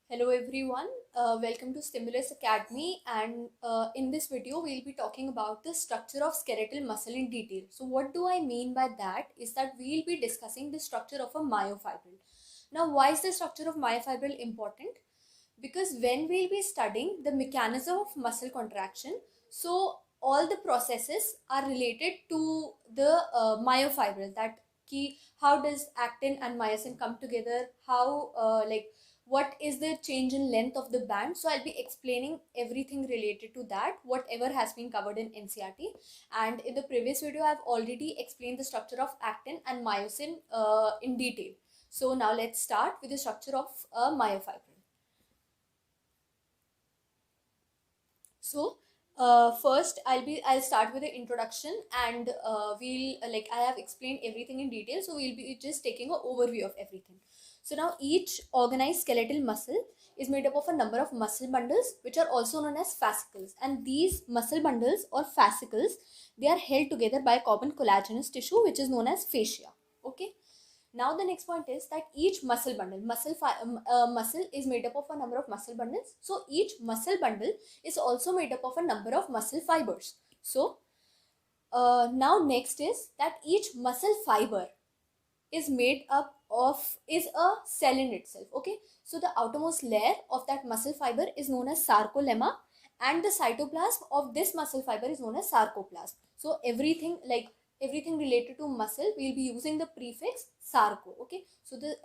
Hello everyone, welcome to Stimulus Academy, and in this video we'll be talking about the structure of skeletal muscle in detail. So what do I mean by that is that we'll be discussing the structure of a myofibril. Now why is the structure of myofibril important? Because when we'll be studying the mechanism of muscle contraction, so all the processes are related to the myofibril, that key how does actin and myosin come together, how what is the change in length of the band. So I'll be explaining everything related to that, whatever has been covered in NCRT. And in the previous video I've already explained the structure of actin and myosin in detail. So now let's start with the structure of a myofibril. So first I'll start with the introduction, and we'll I have explained everything in detail, so we'll be just taking an overview of everything. So now each organized skeletal muscle is made up of a number of muscle bundles, which are also known as fascicles, and these muscle bundles or fascicles, they are held together by a common collagenous tissue which is known as fascia. Okay. Now the next point is that each muscle bundle, muscle is made up of a number of muscle bundles. So each muscle bundle is also made up of a number of muscle fibers. So now next is that each muscle fiber is made up of is a cell in itself. Okay, so the outermost layer of that muscle fiber is known as sarcolemma, and the cytoplasm of this muscle fiber is known as sarcoplasm. So everything related to muscle, we'll be using the prefix sarco. Okay, so the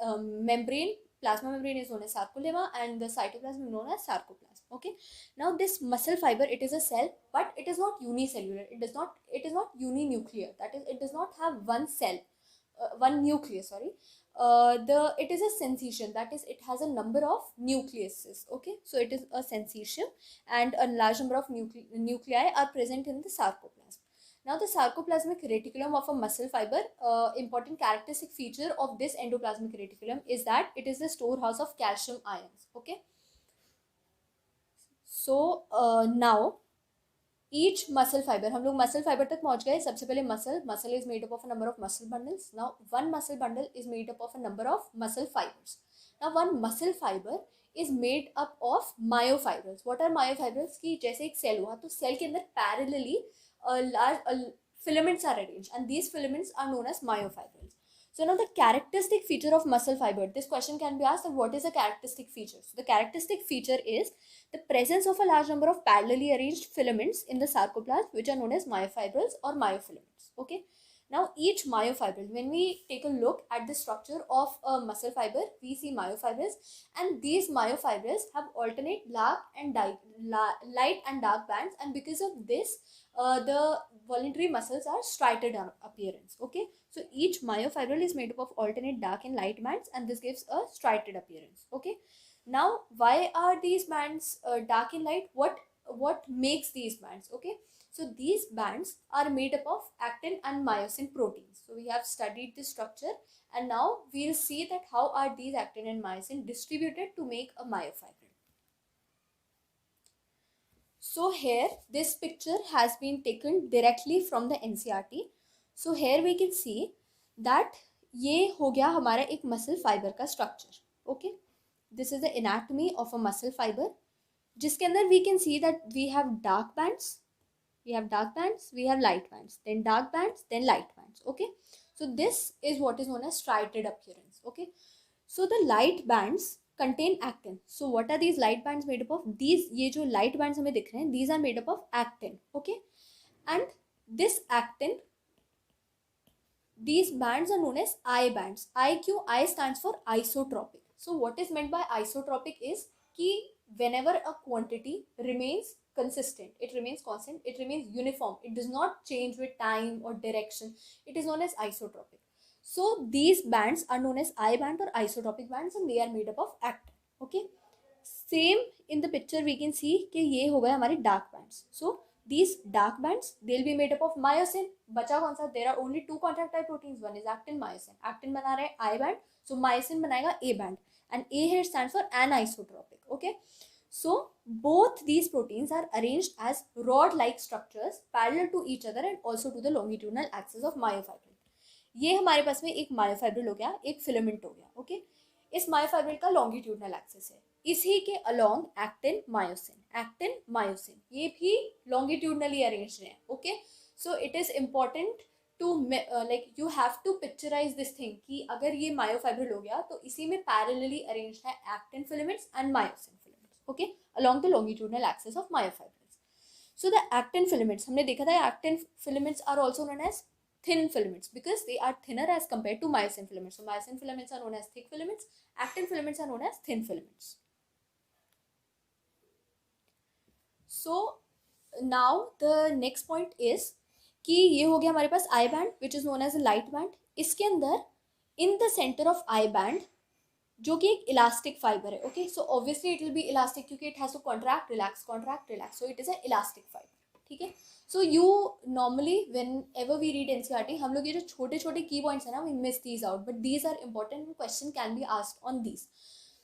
membrane, plasma membrane is known as sarcolemma, and the cytoplasm is known as sarcoplasm. Okay, now this muscle fiber, it is a cell, but it is not unicellular. It is not uninuclear. That is, it does not have one cell, one nucleus, sorry. The It is a syncytium, that is, it has a number of nucleuses. Okay, so it is a syncytium, and a large number of nuclei are present in the sarcoplasm. Now the sarcoplasmic reticulum of a muscle fiber, important characteristic feature of this endoplasmic reticulum is that it is the storehouse of calcium ions. Okay, so now each muscle fiber, हम लोग muscle fiber तक पहुंच गए. सबसे पहले muscle is made up of a number of muscle bundles. Now one muscle bundle is made up of a number of muscle fibers. Now one muscle fiber is made up of myofibrils. What are myofibrils? कि जैसे एक cell हुआ, तो cell के अंदर parallelly large filaments are arranged, and these filaments are known as myofibrils. So now the characteristic feature of muscle fiber, this question can be asked that what is a characteristic feature? So the characteristic feature is the presence of a large number of parallelly arranged filaments in the sarcoplasm, which are known as myofibrils or myofilaments. Okay. Now each myofibril, when we take a look at the structure of a muscle fiber, we see myofibrils, and these myofibrils have alternate light and dark bands, and because of this, the voluntary muscles are striated appearance. Okay, so each myofibril is made up of alternate dark and light bands, and this gives a striated appearance. Okay, now why are these bands dark and light? What makes these bands? Okay, so these bands are made up of actin and myosin proteins. So we have studied the structure, and now we'll see that how are these actin and myosin distributed to make a myofibril. So here this picture has been taken directly from the NCRT. So here we can see that ये हो गया हमारा एक muscle fiber का structure. Okay, this is the anatomy of a muscle fiber, जिसके अंदर we can see that we have dark bands, we have light bands, then dark bands, then light bands. Okay, so this is what is known as striated appearance. Okay, so the light bands contain actin. So what are these light bands made up of? These, ये जो light bands हमें दिख रहे हैं, these are made up of actin. Okay, and this actin, these bands are known as I bands. I stands for isotropic. So what is meant by isotropic is कि whenever a quantity remains consistent, it remains constant, it remains uniform, it does not change with time or direction, it is known as isotropic. So these bands are known as I band or isotropic bands, and they are made up of actin. Okay, same in the picture we can see कि ये हो गए हमारे dark bands. So these dark bands, they'll be made up of myosin. बचा कौन सा? There are only two contractile proteins. One is actin, myosin. Actin बना रहे I band, so myosin बनाएगा A band, and A here stands for anisotropic. Okay, so both these proteins are arranged as rod-like structures parallel to each other and also to the longitudinal axis of myofibril. ये हमारे पास में एक myofibril हो गया, एक filament हो गया. Okay, इस मायोफाइब्रिल का लॉन्गिट्यूडनल एक्सिस है. इसी के अलोंग एक्टिन मायोसिन ये भी लॉन्गिट्यूडनली अरेंज है. Okay, so it is important to like you have to picturise this thing कि अगर ये मायोफाइब्रिल हो गया तो इसी में पैरेलली अरेंज है actin filaments and myosin filaments. Okay, along the longitudinal axis of myofibrils. So the actin filaments हमने देखा था, actin filaments are also known as thin filaments because they are thinner as compared to myosin filaments. So myosin filaments are known as thick filaments, actin filaments are known as thin filaments. So now the next point is कि ये हो गया हमारे पास I band which is known as a light band. इसके अंदर in the centre of I band जो कि एक इलास्टिक फाइबर है. Okay, so obviously it will be elastic क्योंकि it has to contract relax, so it is a elastic fibre. ठीक है, so you normally whenever we read NCERT हम लोग ये जो छोटे छोटे की पॉइंट्स है ना we miss these out, but these are important, question can be asked on these.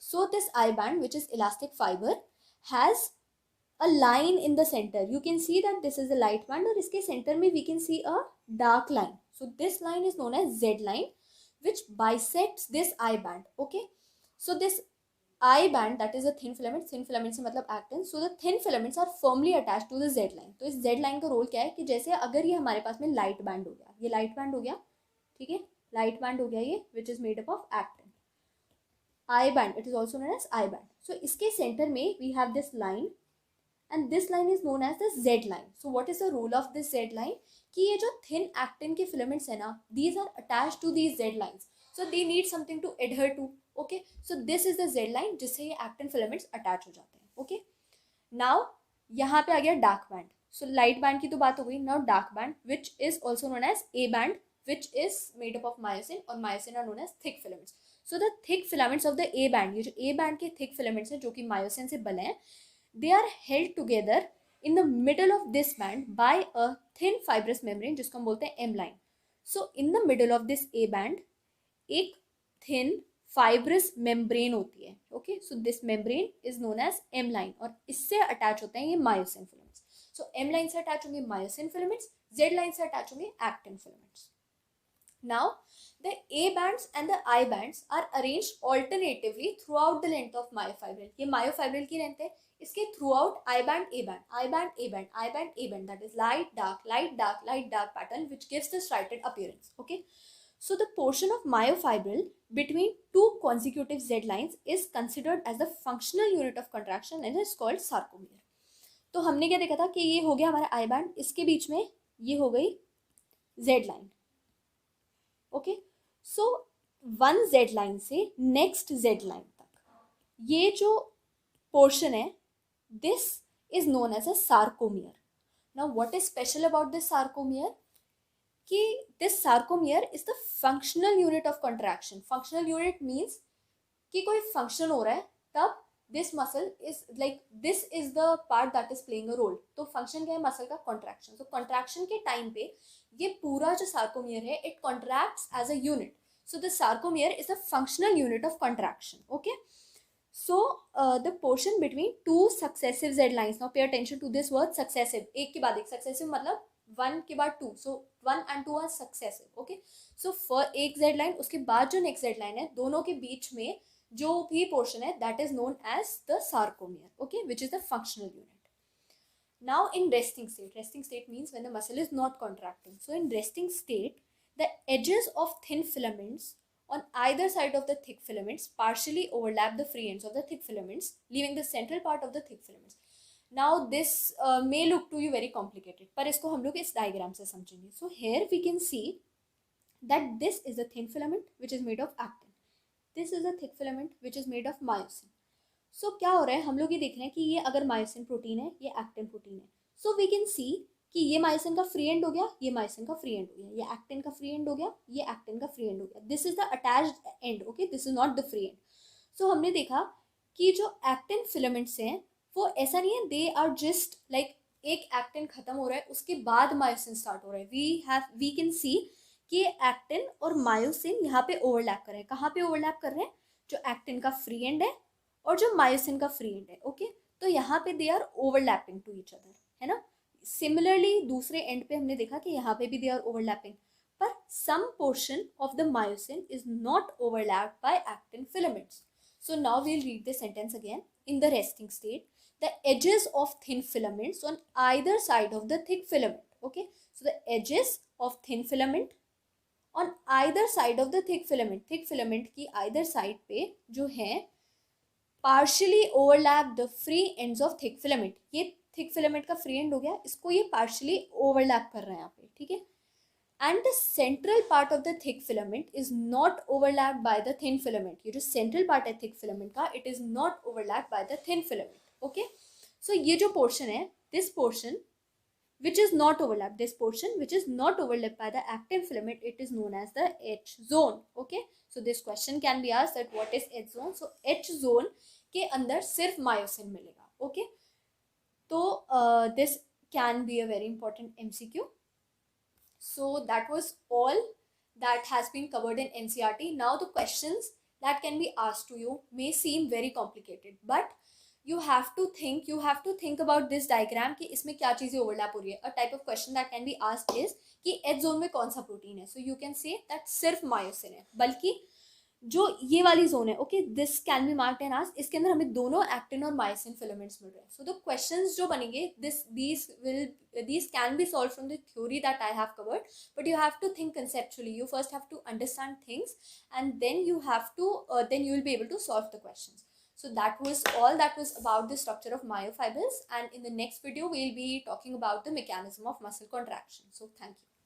So this I band which is elastic fibre has a line in the center. You can see that this is a light band और इसके center में we can see a dark line. So this line is known as Z line which bisects this I band. Okay, so this I band that is a thin filament से मतलब actin. So the thin filaments are firmly attached to the Z line. तो इस Z line का role क्या है कि जैसे अगर ये हमारे पास में light band हो गया, ये light band हो गया, ठीक है, light band हो गया ये which is made up of actin. I band, it is also known as I band. So इसके center में we have this line and this line is known as the Z line. So what is the role of this Z line? कि ये जो thin actin के filaments है ना, these are attached to these Z lines. So they need something to adhere to. Okay, so this is the Z line जिससे ये actin filaments attach हो जाते हैं. Okay, now यहाँ पे आ गया dark band. So light band की तो बात हो गई. Now dark band which is also known as A band which is made up of myosin और myosin are known as thick filaments. So the thick filaments of the A band, ये जो A band के thick filaments हैं जो कि myosin से बने हैं, they are held together in the middle of this band by a thin fibrous membrane जिसको हम बोलते हैं M line. So in the middle of this A band एक thin fibrous membrane होती है. Okay, so this membrane is known as M line और इससे attach होते हैं ये myosin filaments. So M line से attach होंगे myosin filaments, Z line से attach होंगे actin filaments. Now the A bands and the I bands are arranged alternatively throughout the length of myofibril. ये myofibril की length है, इसके throughout I band A band, I band A band, I band A band, that is light dark light dark light dark pattern which gives the striated appearance. Okay, so the portion of myofibril between two consecutive Z lines is considered as the functional unit of contraction and is called sarcomere. तो हमने क्या देखा था कि ये हो गया हमारा I band, इसके बीच में ये हो गई Z line. Okay, so one Z line से नेक्स्ट Z लाइन तक ये जो पोर्शन है this is known as a sarcomere. Now what is special about this sarcomere कि this sarcomere is the functional unit of contraction. Functional unit means कि कोई function हो रहा है तब this muscle is like this is the part that is playing a role. तो function क्या है मसल का? कॉन्ट्रैक्शन. सो कॉन्ट्रैक्शन के टाइम पे ये पूरा जो सार्कोमियर है it contracts as a unit. So the sarcomere is the functional unit of contraction. Okay, so the portion between two successive Z lines. Now pay attention to this word successive. एक के बाद एक. Successive मतलब one के बाद two. So one and two are successive. Okay, so for एक Z line उसके बाद जो नेक्स्ट Z लाइन है दोनों के बीच में जो भी पोर्शन है that is known as the sarcomere. Okay, which is the functional unit. Now in resting state means when the muscle is not contracting. So in resting state, the edges of thin filaments on either side of the thick filaments partially overlap the free ends of the thick filaments, leaving the central part of the thick filaments. Now this may look to you very complicated, पर इसको हम लोग इस diagram से समझेंगे. So here we can see that this is a thin filament which is made of actin. This is a thick filament which is made of myosin. सो क्या हो रहा है हम लोग ये देख रहे हैं कि ये अगर मायोसिन प्रोटीन है ये एक्टिन प्रोटीन है. सो वी कैन सी कि ये मायोसिन का फ्री एंड हो गया, ये मायोसिन का फ्री एंड हो गया, ये एक्टिन का फ्री एंड हो गया, ये एक्टिन का फ्री एंड हो गया. This is the attached end. Okay, this is not the free end. So हमने देखा कि जो एक्टिन फिलामेंट्स हैं वो ऐसा नहीं है दे आर जस्ट लाइक एक एक्टिन खत्म हो रहा है उसके बाद मायोसिन स्टार्ट हो रहा है. वी कैन सी कि एक्टिन और मायोसिन यहाँ पे ओवरलैप कर रहे हैं. कहाँ पे ओवरलैप कर रहे हैं? जो एक्टिन का फ्री एंड है और जो मायोसिन का फ्री एंड है. ओके, तो यहाँ पे they are overlapping to each other, है ना. सिमिलरली दूसरे एंड पे हमने देखा कि यहाँ पे भी दे आर ओवरलैपिंग, पर some portion of the myosin is not overlapped by actin filaments. So now we'll read the sentence again. In the resting state, the edges of thin filaments on either side of the thick filament. Okay, so the edges of thin filament on either side of the thick filament की either side पे जो है partially overlap the free ends of thick filament. ये thick filament का free end हो गया, इसको ये partially overlap कर रहा है यहाँ पे, ठीक है. And the central part of the thick filament is not overlapped by the thin filament. ये जो central part है thick filament का, it is not overlapped by the thin filament. Okay, so ये जो portion है, this portion which is not overlapped, this portion which is not overlapped by the actin filament, it is known as the H zone. Okay, so this question can be asked that what is H zone. So H zone के अंदर सिर्फ myosin मिलेगा. Okay, तो this can be a very important MCQ. So that was all that has been covered in NCERT. Now the questions that can be asked to you may seem very complicated, but you have to think about this diagram कि इसमें क्या चीजें overlap हो रही है. A type of question that can be asked is कि H zone में कौन सा प्रोटीन है. So you can say that सिर्फ मायोसिन है, बल्कि जो ये वाली जोन है, okay, this can be marked and asked, इसके अंदर हमें दोनों एक्टिन और मायोसिन फिलामेंट्स मिल रहे हैं. सो द क्वेश्चंस जो बनेंगे, these can be solved from the theory that I have covered, but you have to think conceptually. You first have to understand things, and then you will be able to solve the questions. So that was all that was about the structure of myofibers, and in the next video we'll be talking about the mechanism of muscle contraction. So thank you.